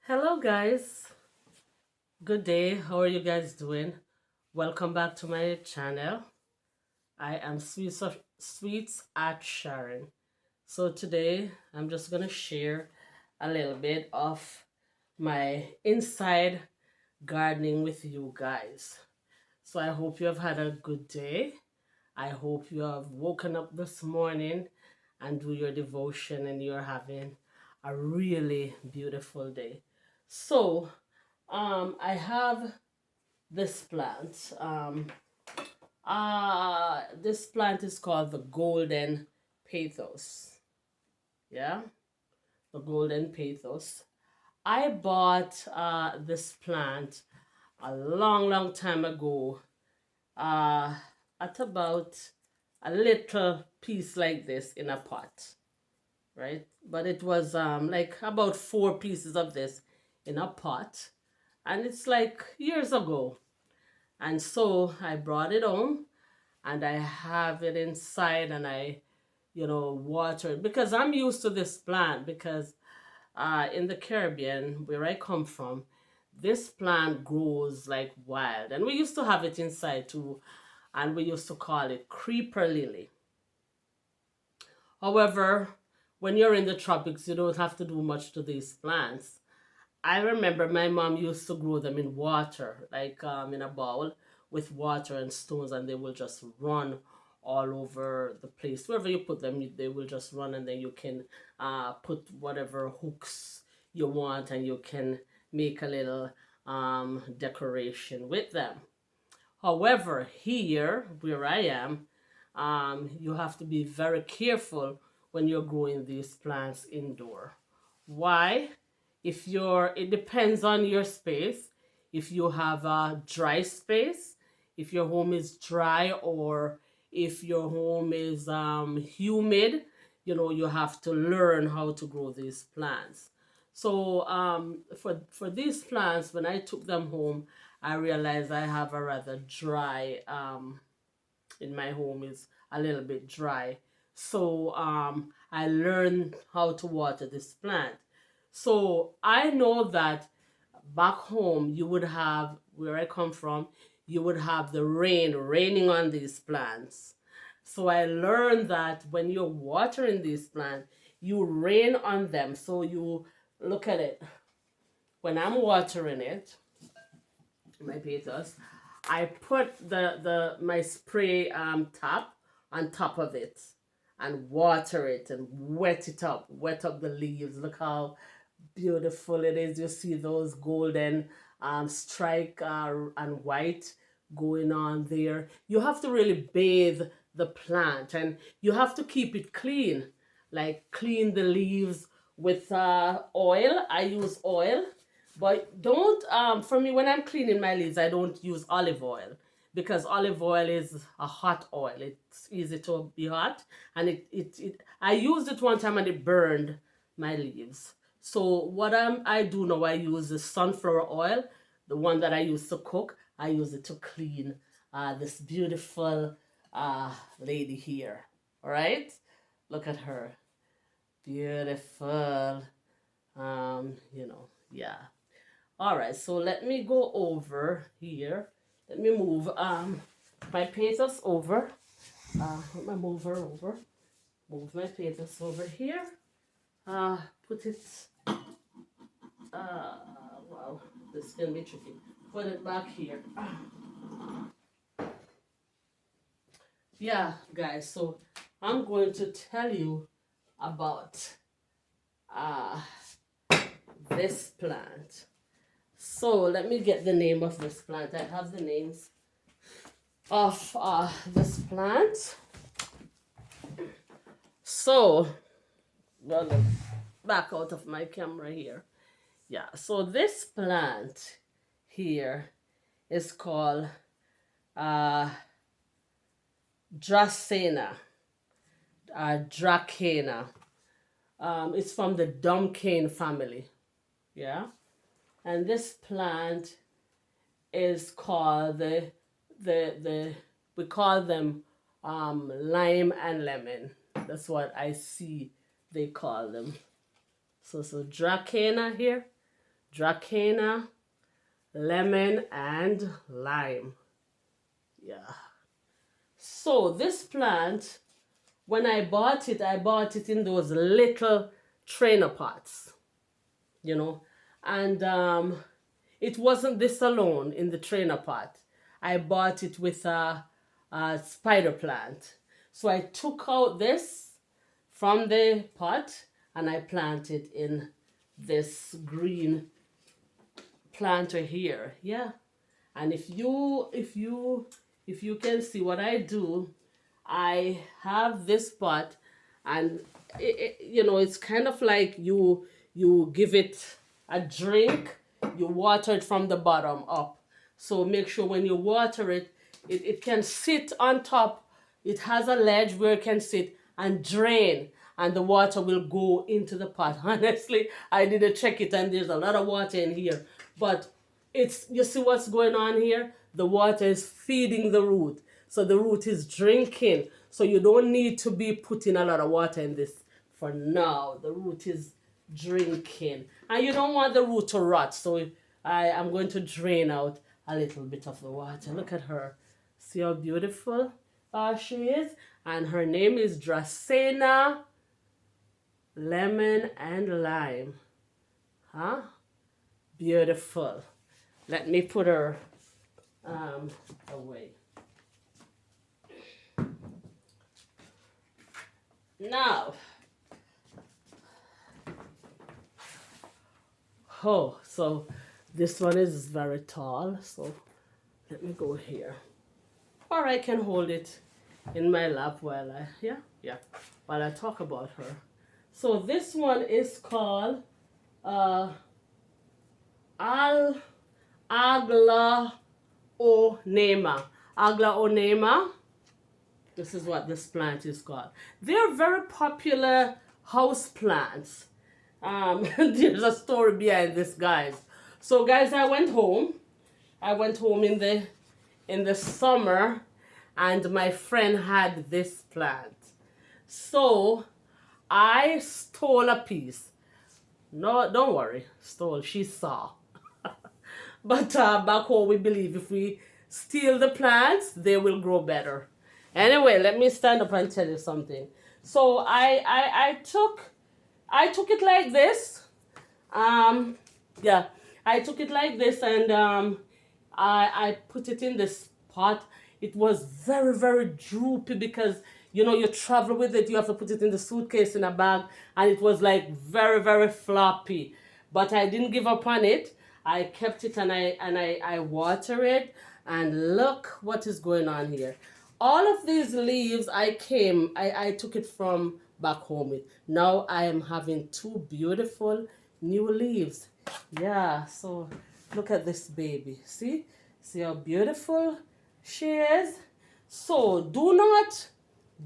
Hello guys, good day. How are you guys doing? Welcome back to my channel. I am Sweets at Sharon. So today I'm just gonna share a little bit of my inside gardening with you guys. So I hope you have had a good day. I hope you have woken up this morning and do your devotion and you're having a really beautiful day. So I have this plant. This plant is called the golden pathos. Yeah, the golden pathos. I bought this plant a long time ago uh, at about a little piece like this in a pot, right? But it was like about 4 pieces of this in a pot, and it's like years ago. And so I brought it home and I have it inside and I water it because I'm used to this plant because in the Caribbean, where I come from, this plant grows like wild. And we used to have it inside too, and we used to call it creeper lily. However, when you're in the tropics, you don't have to do much to these plants. I remember my mom used to grow them in water, like in a bowl with water and stones, and they will just run all over the place. Wherever you put them, they will just run, and then you can put whatever hooks you want, and you can make a little decoration with them. However, here where I am, you have to be very careful when you're growing these plants indoor. Why? It depends on your space. If you have a dry space, if your home is dry, or if your home is humid, you have to learn how to grow these plants. So for these plants, when I took them home, I realized I have a rather dry in my home is a little bit dry. So I learned how to water this plant. So I know that back home you would have, where I come from, you would have the rain raining on these plants. So I learned that when you're watering these plants, you rain on them. So you look at it. When I'm watering it, my potatoes, I put my spray top on top of it and water it and wet up the leaves. Look how beautiful it is. You see those golden strike and white going on there. You have to really bathe the plant and you have to keep it clean, like clean the leaves with oil. I use oil, but don't for me when I'm cleaning my leaves, I don't use olive oil because olive oil is a hot oil. It's easy to be hot, and it I used it one time and it burned my leaves. So what I do now, I use the sunflower oil, the one that I use to cook. I use it to clean this beautiful lady here. All right, look at her, beautiful. Yeah. All right, so let me go over here. Let me move my pathos over. Let me move her over. Move my pathos over here. Put it. Wow, this is gonna be tricky. Put it back here. Yeah, guys. So I'm going to tell you about uh this plant. So let me get the name of this plant. I have the names of this plant. So, well, back out of my camera here. Yeah, so this plant here is called Dracaena, Dracaena. It's from the Dumpcane family. Yeah, and this plant is called the we call them lime and lemon. That's what I see they call them. So Dracaena here, Dracaena, lemon, and lime. Yeah. So this plant, when I bought it in those little trainer pots, you know, and it wasn't this alone in the trainer pot. I bought it with a spider plant. So I took out this from the pot and I planted in this green planter here. Yeah. And if you can see what I do, I have this pot, and it's kind of like you give it a drink, you water it from the bottom up. So make sure when you water it, it can sit on top. It has a ledge where it can sit and drain, and the water will go into the pot. Honestly, I didn't check it, and there's a lot of water in here, but you see what's going on here? The water is feeding the root. So the root is drinking. So you don't need to be putting a lot of water in this for now. The root is drinking. And you don't want the root to rot. So I'm going to drain out a little bit of the water. Look at her. See how beautiful she is? And her name is Dracaena, lemon and lime. Huh? Beautiful. Let me put her away. Now, so this one is very tall, so let me go here. Or I can hold it in my lap while while I talk about her. So this one is called Aglaonema. Aglaonema. This is what this plant is called. They're very popular house plants. There's a story behind this, guys. So, guys, I went home. In the summer, and my friend had this plant. So I stole a piece. No, don't worry. Stole. She saw. But back home, we believe if we steal the plants, they will grow better. Anyway, let me stand up and tell you something. So I took it like this. Yeah, I took it like this, and I put it in this pot. It was very, very droopy because you travel with it. You have to put it in the suitcase in a bag, and it was like very, very floppy. But I didn't give up on it. I kept it, and I water it, and look what is going on here. All of these leaves I took it from back home with. Now I am having two beautiful new leaves. Yeah, so look at this baby. See how beautiful she is? So do not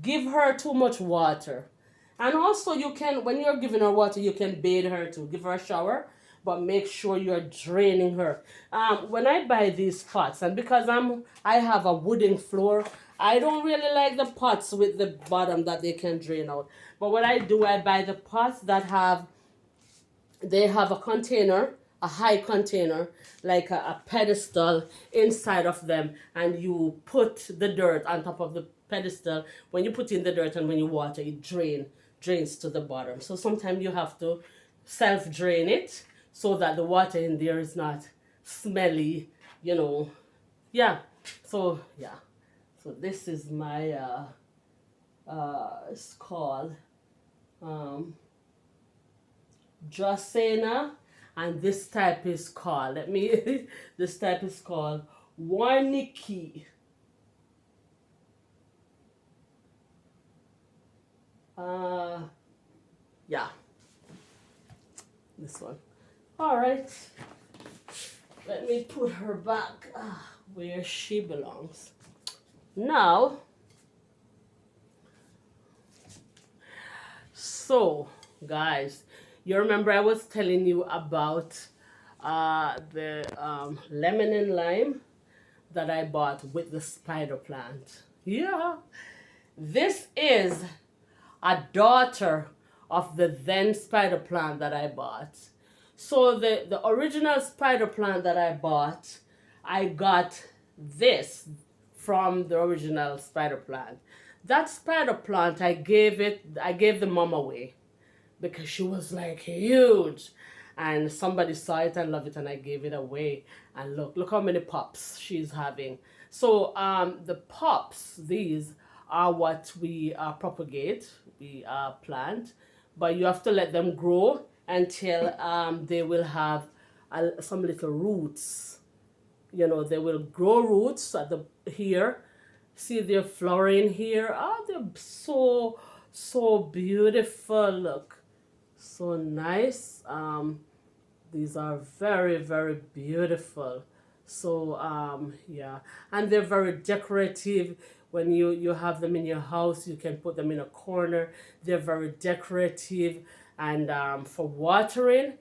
give her too much water. And also you can, when you're giving her water, you can bathe her too. Give her a shower, but make sure you're draining her. When I buy these pots, and because I have a wooden floor, I don't really like the pots with the bottom that they can drain out. But what I do, I buy the pots that have a container, a high container, like a pedestal inside of them, and you put the dirt on top of the pedestal. When you put in the dirt and when you water, it drains to the bottom. So sometimes you have to self-drain it so that the water in there is not smelly, Yeah, so yeah. So this is my, it's called Dracaena, and this type is called, this type is called Warnekii. Yeah, this one. All right, let me put her back where she belongs. Now, so guys, you remember I was telling you about the lemon and lime that I bought with the spider plant. Yeah, this is a daughter of the then spider plant that I bought. So the original spider plant that I bought, I got this from the original spider plant. That spider plant, I gave the mom away because she was like huge, and somebody saw it and loved it, and I gave it away. And look how many pops she's having. So the pops, these are what we propagate, we plant, but you have to let them grow until they will have some little roots. You know, they will grow roots at the here. See, they're flowering here. Oh, they're so beautiful. Look, so nice. These are very beautiful. So yeah, and they're very decorative. When you have them in your house, you can put them in a corner. They're very decorative. And for watering,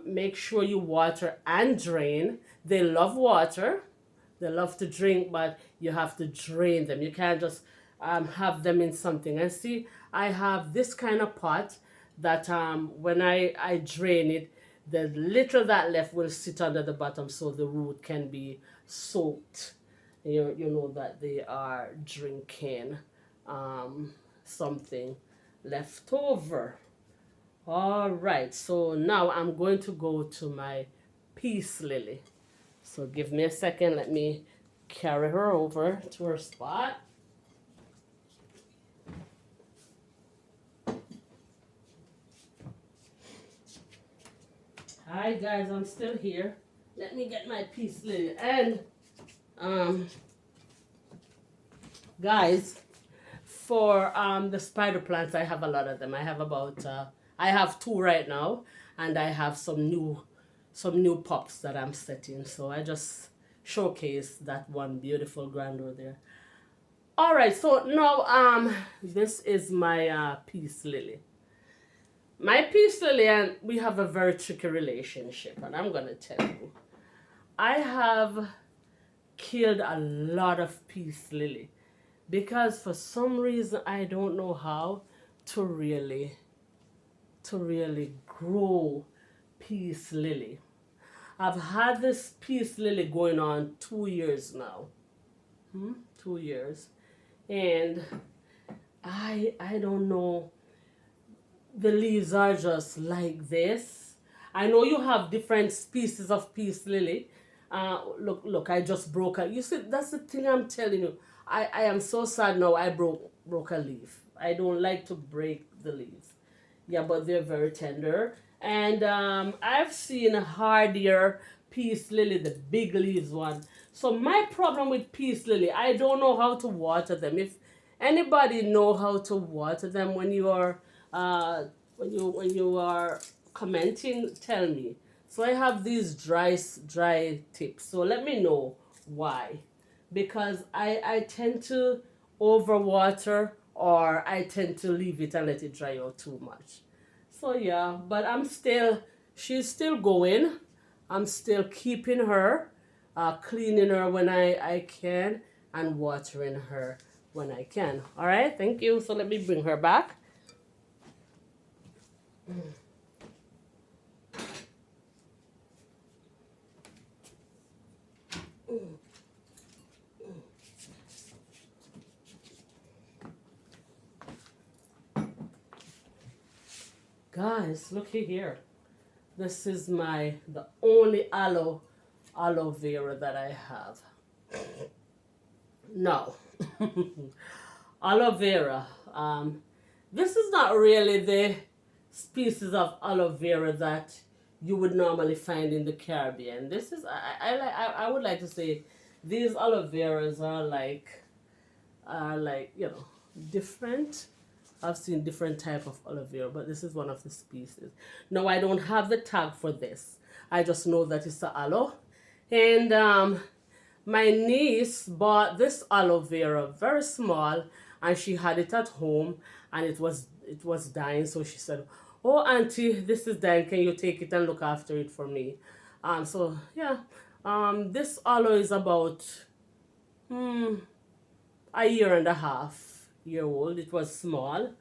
make sure you water and drain. They love water, they love to drink, but you have to drain them. You can't just have them in something. And see, I have this kind of pot that when I drain it, the little that left will sit under the bottom so the root can be soaked. You know that they are drinking something left over. All right, so now I'm going to go to my peace lily. So give me a second. Let me carry her over to her spot. Hi guys, I'm still here. Let me get my peace lily. And guys, for the spider plants, I have a lot of them. I have about I have two right now, and I have some new pops that I'm setting. So I just showcase that one beautiful grandeur there. All right, so now this is my peace lily. My peace lily and we have a very tricky relationship, and I'm gonna tell you. I have killed a lot of peace lily because for some reason I don't know how to really grow peace lily. I've had this peace lily going on 2 years now. 2 years. And I don't know. The leaves are just like this. I know you have different species of peace lily. Look, I just broke a. You see, that's the thing I'm telling you. I am so sad now. I broke a leaf. I don't like to break the leaves. Yeah, but they're very tender. And I've seen hardier peace lily, the big leaves one. So my problem with peace lily, I don't know how to water them. If anybody know how to water them when you are commenting, tell me. So I have these dry tips. So let me know why. Because I tend to overwater, or I tend to leave it and let it dry out too much. So yeah, but she's still going. I'm still keeping her, cleaning her when I can, and watering her when I can. All right, thank you. So let me bring her back. Guys, looky here. This is the only aloe vera that I have. No. Aloe vera. This is not really the species of aloe vera that you would normally find in the Caribbean. This is I would like to say these aloe veras are like, you know, different. I've seen different type of aloe vera, but this is one of the species. Now I don't have the tag for this. I just know that it's a aloe. And my niece bought this aloe vera, very small, and she had it at home, and it was dying. So she said, "Oh, auntie, this is dying. Can you take it and look after it for me?" So yeah, this aloe is about a year and a half year old. It was small,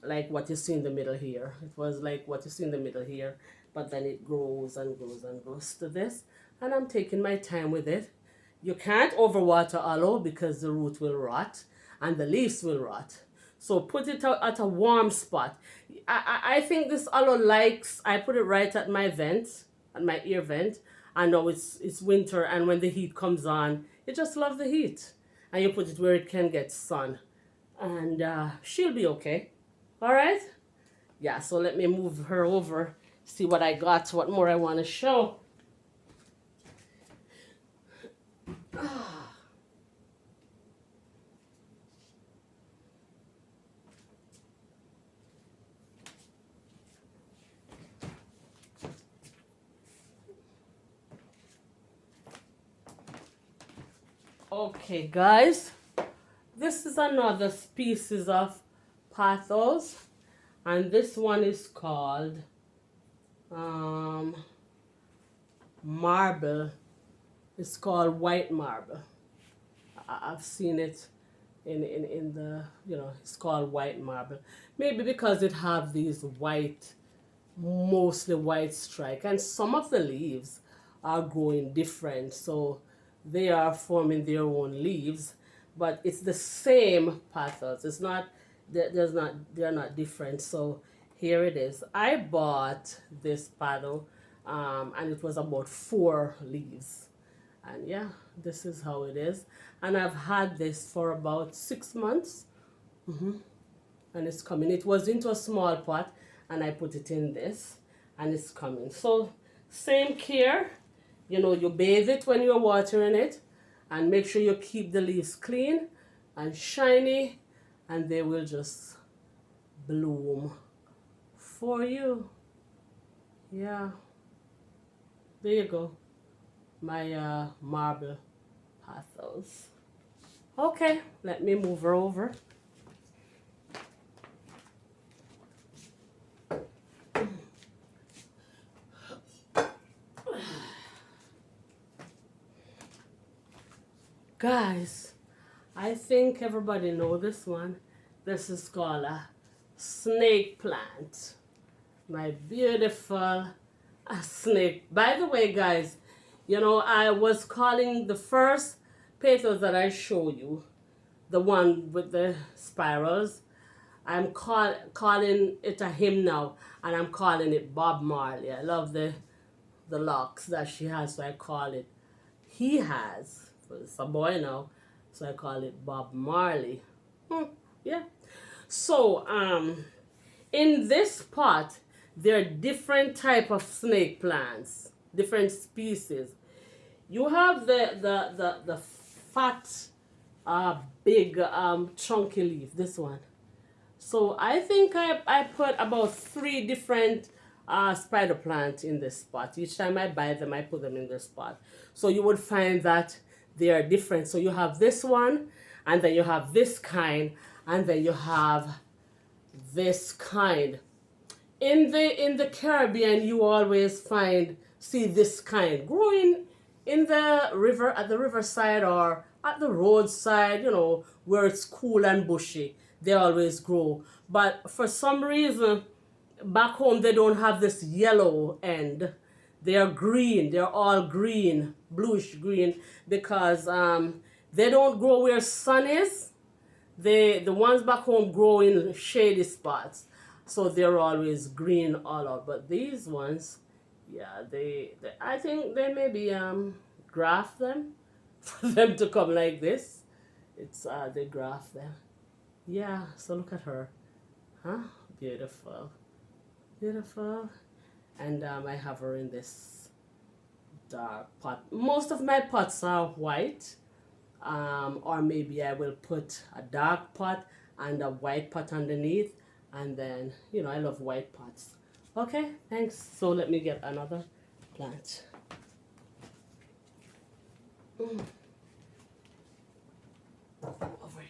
like what you see in the middle here. It was like what you see in the middle here. but then it grows and grows and grows to this. And I'm taking my time with it. You can't overwater aloe because the root will rot and the leaves will rot. So put it out at a warm spot. I think this aloe likes, I put it right at my vent, at my ear vent. I know it's winter, and when the heat comes on, it just loves the heat. And you put it where it can get sun. And she'll be okay. All right? Yeah, so let me move her over, see what I got, what more I want to show. Okay, guys, this is another species of pathos, and this one is called marble. It's called white marble. I've seen it in the, it's called white marble. Maybe because it have these white, mostly white strike, and some of the leaves are growing different, so they are forming their own leaves, but it's the same pathos. It's not, they're not different. So here it is. I bought this paddle, and it was about 4 leaves, and yeah, this is how it is. And I've had this for about 6 months. And it's coming. It was into a small pot, and I put it in this, and it's coming. So same care, you bathe it when you're watering it, and make sure you keep the leaves clean and shiny, and they will just bloom for you. Yeah, there you go, my marble pathos. Okay, let me move her over. Guys, I think everybody know this one. This is called a snake plant. My beautiful snake. By the way, guys, I was calling the first pathos that I show you, the one with the spirals. I'm calling it a him now, and I'm calling it Bob Marley. I love the locks that she has, so I call it he has. It's a boy now, so I call it Bob Marley. Yeah. So in this pot, there are different type of snake plants, different species. You have the fat, big, chunky leaf. This one. So I think I put about 3 different spider plants in this pot. Each time I buy them, I put them in this pot. So you would find that they are different. So you have this one, and then you have this kind, and then you have this kind. In the Caribbean, you always see this kind growing in the river, at the riverside or at the roadside, where it's cool and bushy. They always grow. But for some reason, back home they don't have this yellow end. They are green. They're all green, bluish green, because they don't grow where sun is. The ones back home grow in shady spots, so they're always green all out. But these ones, yeah, they I think they maybe graft them for them to come like this. It's they graft them. Yeah. So look at her, huh? Beautiful, beautiful. And I have her in this dark pot. Most of my pots are white, or maybe I will put a dark pot and a white pot underneath, and then I love white pots. Okay, thanks. So let me get another plant. Over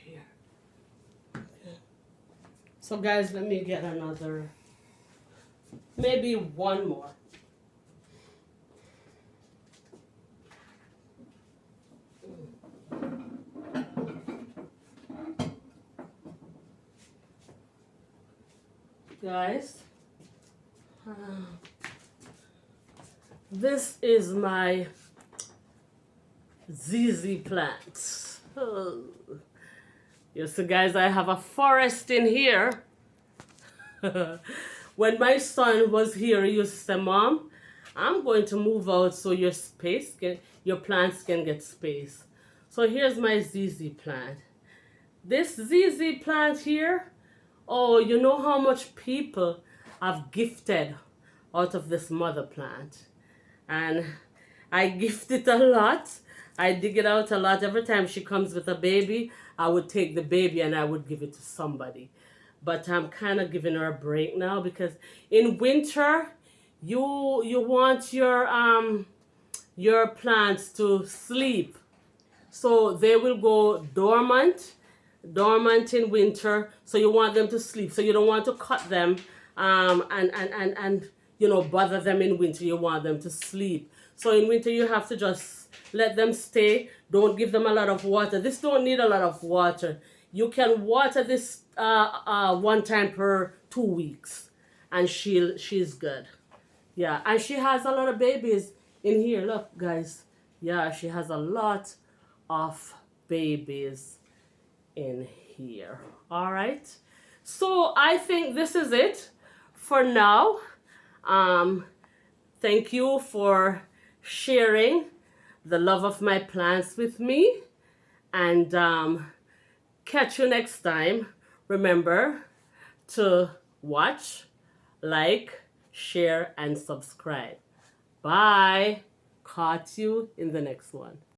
here. Okay. So guys, let me get another, maybe one more. Guys, This is my ZZ plant. Oh. You see, guys, I have a forest in here. When my son was here, he used to say, Mom, I'm going to move out so your plants can get space. So here's my ZZ plant. This ZZ plant here, oh, you know how much people have gifted out of this mother plant. And I gift it a lot. I dig it out a lot. Every time she comes with a baby, I would take the baby and I would give it to somebody. But I'm kind of giving her a break now because in winter, you want your plants to sleep. So they will go dormant in winter. So you want them to sleep. So you don't want to cut them and bother them in winter. You want them to sleep. So in winter you have to just let them stay. Don't give them a lot of water. This don't need a lot of water. You can water this one time per 2 weeks, and she's good. Yeah, and she has a lot of babies in here. Look, guys. Yeah, she has a lot of babies in here. All right. So I think this is it for now. Thank you for sharing the love of my plants with me, and catch you next time. Remember to watch, like, share, and subscribe. Bye. Caught you in the next one.